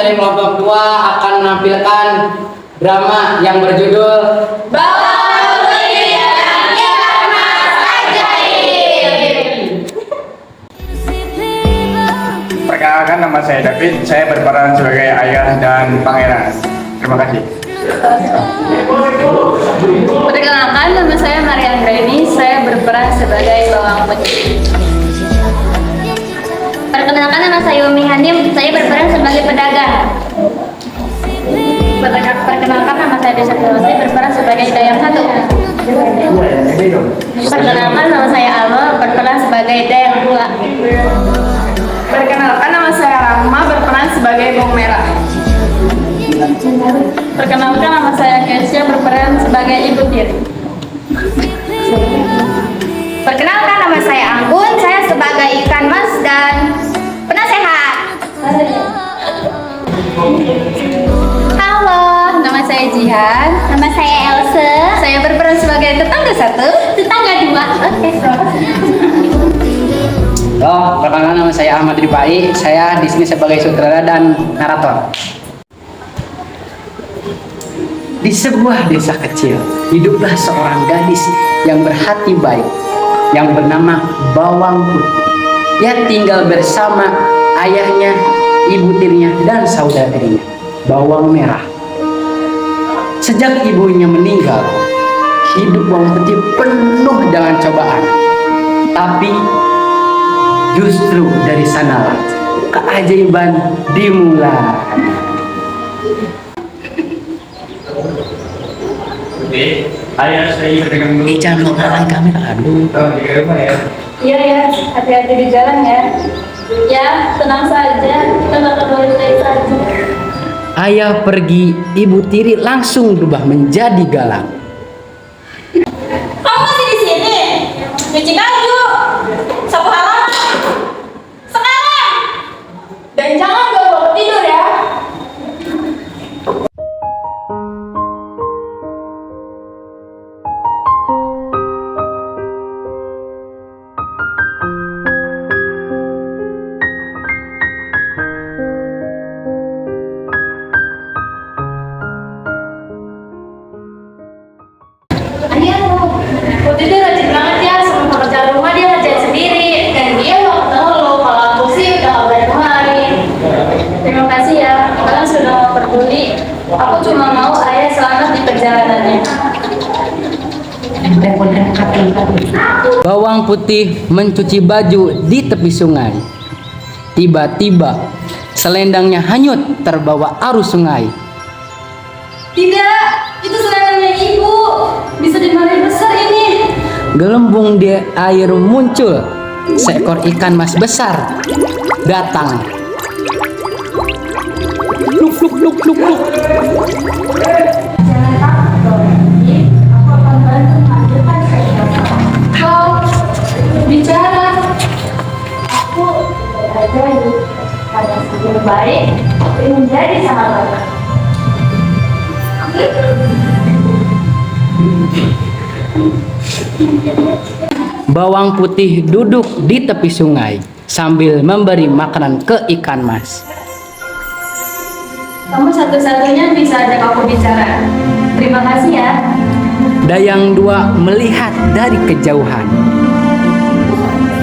dari kelompok 2 akan menampilkan drama yang berjudul Bawang Putih dan Ikan Mas Ajaib. Perkenalkan, nama saya David. Saya berperan sebagai ayah dan pangeran. Terima kasih. Perkenalkan, nama saya Marian Graini. Saya berperan sebagai Bawang Putih. Perkenalkan, nama saya Umi Hanim. Saya berperan sebagai pedagang. Perkenalkan, nama saya Desa Dewa. Saya berperan sebagai Dayang Satu. Perkenalkan, nama saya Alma. Berperan sebagai Dayang Dua. Perkenalkan, nama saya Rahma, berperan sebagai bawang merah. Perkenalkan, nama saya Kesia, berperan sebagai Ibu Tiri. Perkenalkan, nama saya Anggun, saya sebagai ikan mas dan penasehat. Halo, nama saya Jihan. Nama saya Else. Saya berperan sebagai tetangga 1, Tetangga 2. Oke, Perkenalkan, nama saya Ahmad Ripai. Saya di sini sebagai sutradara dan narator. Di sebuah desa kecil, hiduplah seorang gadis yang berhati baik yang bernama Bawang Putih. Ia tinggal bersama ayahnya, ibu tirinya, dan saudarinya, Bawang Merah. Sejak ibunya meninggal, hidup Bawang Putih penuh dengan cobaan. Tapi justru dari sanalah keajaiban dimulai. Ayah, saya berdagang dulu. Jangan menghalang kamera, aduh. Di rumah ya. Iya ya, hati-hati di jalan ya. Ya, tenang saja, kita bakal baik-baik saja. Ayah pergi, ibu tiri langsung berubah menjadi galak. Kamu masih di sini? Cuci baju, sapu halaman. Sekarang. Dan jangan bawa tidur ya. Putih itu rajin banget ya, semua pekerjaan rumah dia ngerjain sendiri. Dan dia gak ketemu lo, kalau aku sih udah gak banyak kemarin. Terima kasih ya, kalian sudah mau peduli. Aku cuma mau ayah selamat di perjalanannya. Bawang Putih mencuci baju di tepi sungai. Tiba-tiba selendangnya hanyut terbawa arus sungai. Tidak, itu selendangnya ibu. Bisa dimarahin besar ini. Gelembung di air muncul seekor ikan mas besar datang. Luk luk luk luk luk. Kau bicara. Aku ajaib. Hanya sedikit baik, tapi menjadi sangat baik. Bawang Putih duduk di tepi sungai sambil memberi makanan ke ikan mas. Kamu satu-satunya bisa ajak aku bicara. Terima kasih ya. Dayang Dua melihat dari kejauhan.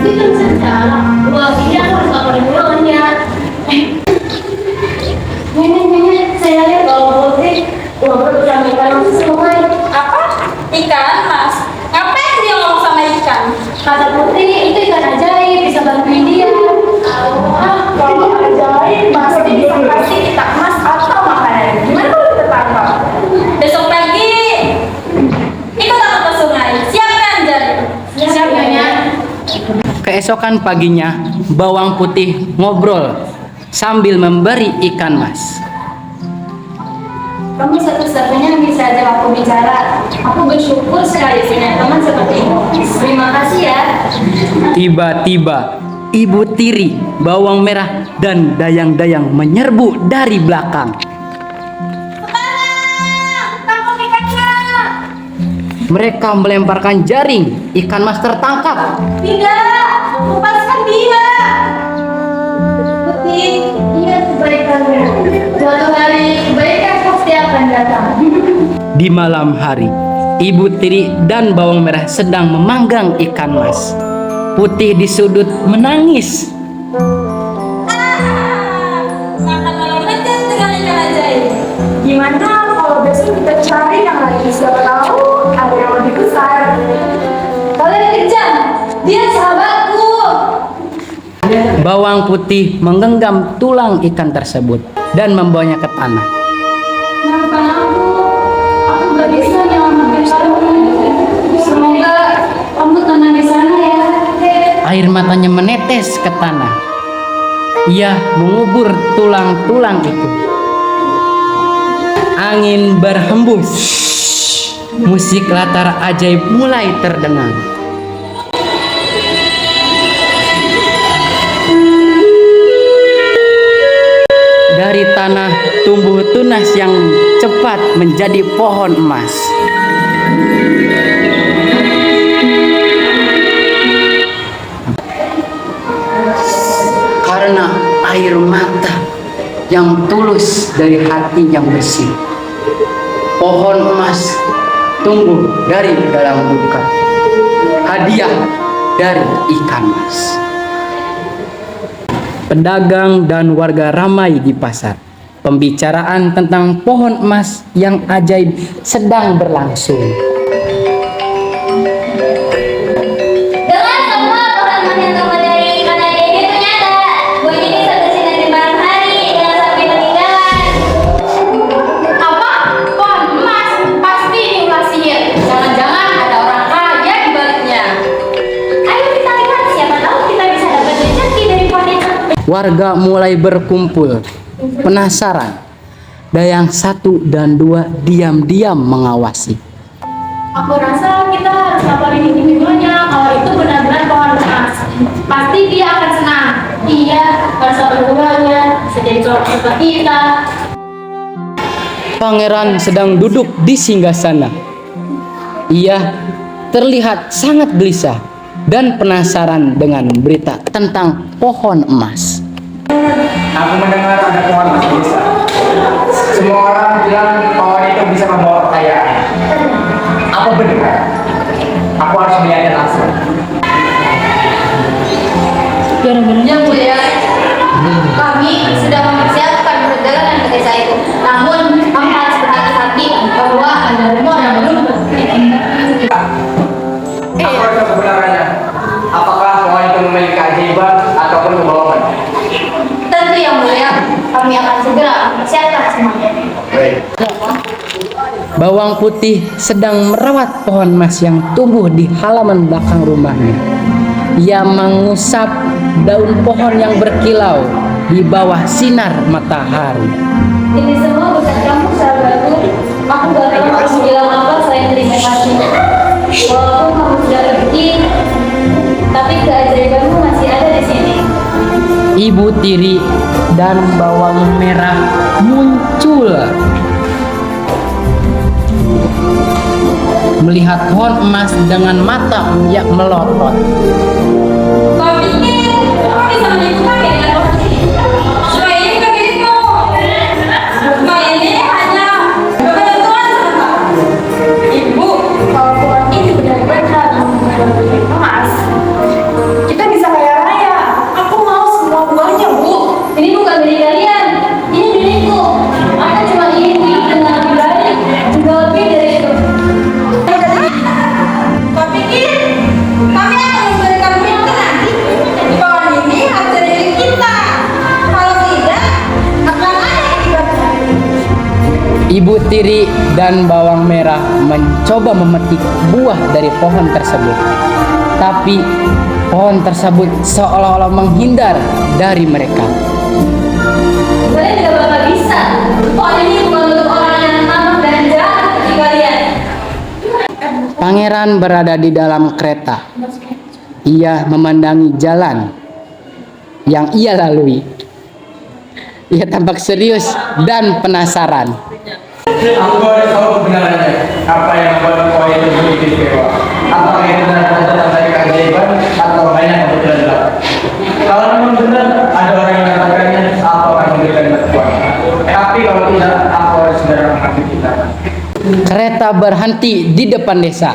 Itu saja. Wah, ini aku harus laporin ulangnya. Nenek, saya lihat kalau Putih ngobrol sama ikan mas sungai. Apa? Ikan mas? Ngapain dia ngomong sama ikan? Kata Putih, itu ikan ajaib, bisa bantuin dia. Kalau ajaib, pasti bisa kasih kita emas atau makanan. Gimana kalau kita tangkap? Besok pagi, ikut aku ke sungai. Siapkan jaring. Siap, Nyonya. Keesokan paginya, Bawang Putih ngobrol sambil memberi ikan mas. Kamu satu-satunya yang bisa ajak aku bicara. Aku bersyukur sekali punya teman seperti ini. Terima kasih ya. Tiba-tiba ibu tiri, Bawang Merah, dan dayang-dayang menyerbu dari belakang. Tangkap ikannya. Mereka melemparkan jaring, ikan mas tertangkap. Tidak, lepaskan dia. Putih, ingat kebaikanmu. datang. Di malam hari, Ibu Tiri dan Bawang Merah sedang memanggang ikan mas. Putih di sudut menangis. Makan malam aja dengan ikan ajaib. Gimana kalau besok kita cari yang lain? Siapa tahu ada yang lebih besar. Kalian kejam, dia sahabatku. Bawang putih menggenggam tulang ikan tersebut dan membawanya ke tanah. Maafkan aku gak bisa nyelamatin kamu. Semoga kamu tenang di sana ya. Air matanya menetes ke tanah. Ia mengubur tulang-tulang itu. Angin berhembus. Musik latar ajaib mulai terdengar. Dari tanah tumbuh tunas yang cepat menjadi pohon emas. Karena air mata yang tulus dari hati yang bersih, pohon emas tumbuh dari dalam duka. Hadiah dari ikan mas. Pedagang dan warga ramai di pasar. Pembicaraan tentang pohon emas yang ajaib sedang berlangsung. Dengan semua pohon emas yang tumbuh dari ikan ajaib itu nyata. Bunyi ini satu sinar di malam hari yang sampai peninggalan. Apa? Pohon emas? Pasti ini ulah sihir. Jangan-jangan ada orang kaya di baliknya. Ayo kita lihat, siapa tahu kita bisa dapat rezeki dari pohon itu. Warga mulai berkumpul, penasaran. Dan yang satu dan dua diam-diam mengawasi. Aku rasa kita harus laporin individunya kalau itu benar-benar pohon emas. Pasti dia akan senang. Iya, harus laporin keluarga, bisa jadi kelompok seperti kita. Pangeran sedang duduk di singgasana. Ia terlihat sangat gelisah dan penasaran dengan berita tentang pohon emas. Aku mendengar ada pohon emas di desa. Semua orang bilang pohon itu bisa membawa kekayaan. Apa benar? Aku harus melihatnya langsung. Yang mulia, kami sedang mempersiapkan perjalanan ke desa itu. Namun, kami harus berhati-hati bahwa ada rumor yang belum Apa itu kebenarannya? Apakah pohon itu memiliki keajaiban ataupun kebohongan? tentu yang mulia. Kami akan segera mempersiapkan semuanya. Baik. Bawang putih sedang merawat pohon emas yang tumbuh di halaman belakang rumahnya. Ia mengusap daun pohon yang berkilau di bawah sinar matahari. Ini semua berkat kamu sahabatku. Aku gak tahu kamu bilang apa selain terima kasih. Walaupun kamu sudah pergi, tapi keajaibanmu masih ada di sini. Ibu Tiri dan Bawang Merah muncul. Melihat pohon emas dengan mata yang melotot. Kau pikir kamu bisa menipu kakek dengan posisi? Semua ini bukan milikmu. Semua ini hanya kebetulan semata. Ibu, Kalau pohon ini benar-benar memiliki emas, kita bisa kaya raya. Aku mau semua buahnya, Bu. ini bukan milik kalian. Ini milikku. Aku cuma ingin hidup dengan lebih baik, juga lebih dari itu. Kau pikir kami akan memberikan yang nanti? Pohon ini harus jadi milik kita. Kalau tidak, akan ada yang dibakar. Ibu Tiri dan Bawang Merah mencoba memetik buah dari pohon tersebut. Tapi pohon tersebut seolah-olah menghindar dari mereka. Kalian tidak bakal bisa. Pohon ini bukan untuk orang yang tamak dan jahat seperti kalian. Pangeran berada di dalam kereta. Ia memandangi jalan yang ia lalui. Ia tampak serius dan penasaran. Aku harus tahu kebenarannya. Apa yang membuat pohon itu begitu istimewa? Apakah itu benar-benar dari keajaiban atau hanya kebetulan belaka? Kalau memang benar ada orang yang mengatakannya, aku akan memberikan bantuan. Tapi kalau tidak, aku harus segera mengambil kita. berhenti di depan desa.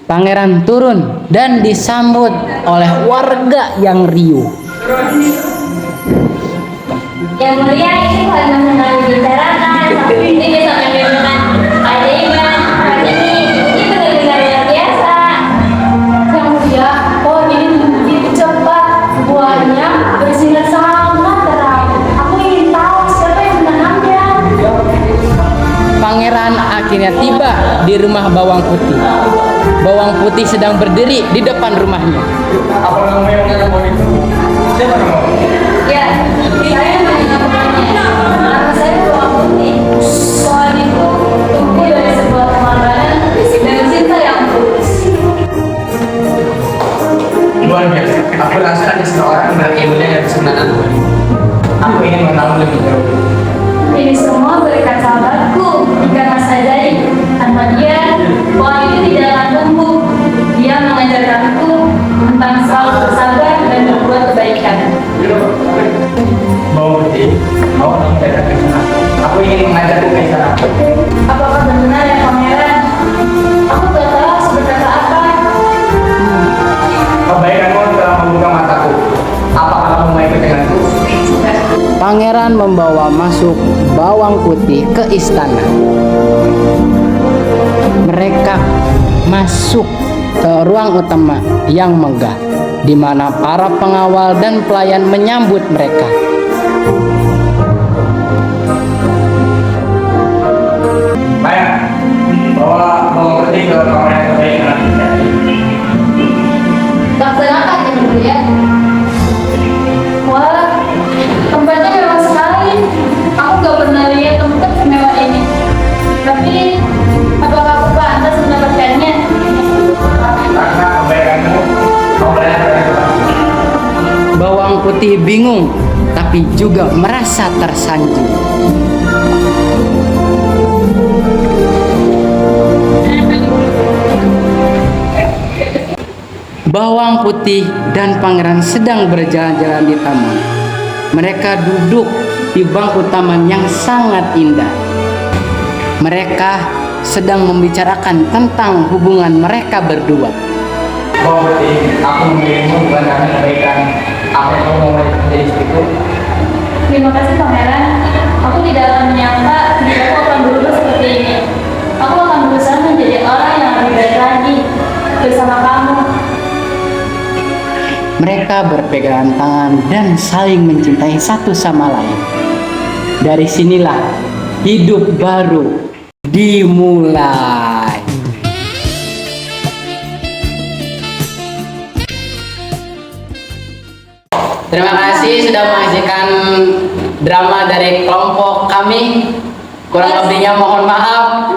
Pangeran turun dan disambut oleh warga yang riuh. Yang mulia, ini bukan masalah dibicarakan, tapi ini bisa menyebabkan keajaiban. Ini benar-benar luar biasa. Yang mulia, pohon ini begitu cepat, buahnya bersinar sangat terang. Aku ingin tahu siapa yang menanamnya. Pangeran akhirnya tiba di rumah Bawang Putih. Bawang Putih sedang berdiri di depan rumahnya. Apa kamu yang menanam pohon itu? Siapa namamu? Ya, saya menanamnya. Nama saya Bawang Putih. Pohon itu tumbuh dari sebuah pengorbanan dan cinta yang tulus. Luar biasa. Aku rasa ada seorang dari ibunya yang bisa menanam. Aku ingin mengenalmu lebih jauh. Ini semua berkat sahabatku, ikan mas ajaib. Tanpa dia, pohon itu tidak akan tumbuh. Dia mengajarkanku tentang selalu bersabar dan berbuat kebaikan. Bawang Putih, mau mengajarkan ke sana. Aku ingin mengajarku ke sana. Apakah benar ya pangeran? Aku tak tahu harus berkata apa. Kebaikanmu telah membuka mataku. Apakah kamu mau ikut denganku? Pangeran membawa masuk Bawang Putih ke istana. Mereka masuk ke ruang utama yang megah, di mana para pengawal dan pelayan menyambut mereka. Baik, bawa Bawang Putih ke kamar yang terbaik. Laksanakan yang mulia. Wah, tempatnya mewah sekali. Aku gak pernah lihat tempat semewah ini. Tapi, apakah aku pantas mendapatkannya? Karena kebaikanmu, kamu banyak berkata. Bawang Putih bingung, tapi juga merasa tersanjung. Bawang Putih dan Pangeran sedang berjalan-jalan di taman. Mereka duduk di bangku taman yang sangat indah. Mereka sedang membicarakan tentang hubungan mereka berdua. Bawang Putih, aku memilihmu bukan karena kebaikan. Apa yang kamu mau menjadi istriku? Terima kasih pangeran. Aku tidak akan menyangka jika aku akan berubah seperti ini. Aku akan berusaha menjadi orang yang lebih baik lagi bersama kamu. Mereka berpegangan tangan dan saling mencintai satu sama lain. Dari sinilah hidup baru dimulai. Terima kasih sudah menyaksikan drama dari kelompok kami. Kurang lebihnya mohon maaf.